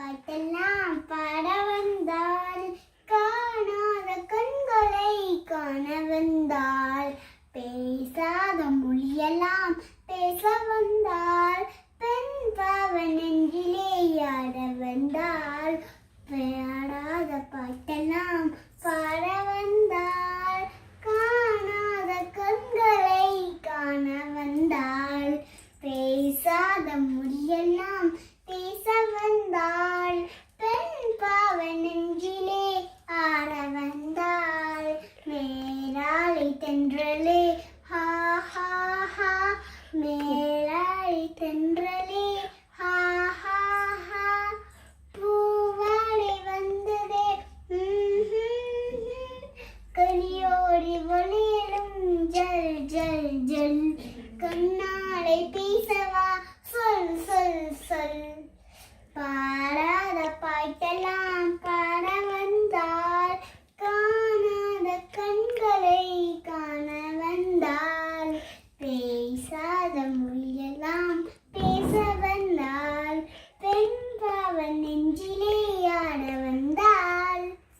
பாட்டெல்லாம் பாட வந்தாள், காணாத கண்களை காண வந்தாள், பேசாத மொழியெல்லாம் பேச வந்தாள், பெண் பாவ நெஞ்சிலே ஆட வந்தாள், பாடாத பாட்டெல்லாம் பாட வந்தாள், காணாத கண்களை காண வந்தாள், பேசாத மொழியெல்லாம் பேச வந்தாள், பெண் பாவ நெஞ்சிலே ஆட வந்தாள், மேலாளை தென்றலே ஹா ஹா ஹா, மேலாளை தென்றலே ஹா ஹா ஹா, பூவாடை வந்ததே கனியோடி ஒளிரும் ஜல் ஜல் ஜல், கண்ணாடை பேசவா சொல் சொல் சொல், பாடாத பாட்டெல்லாம்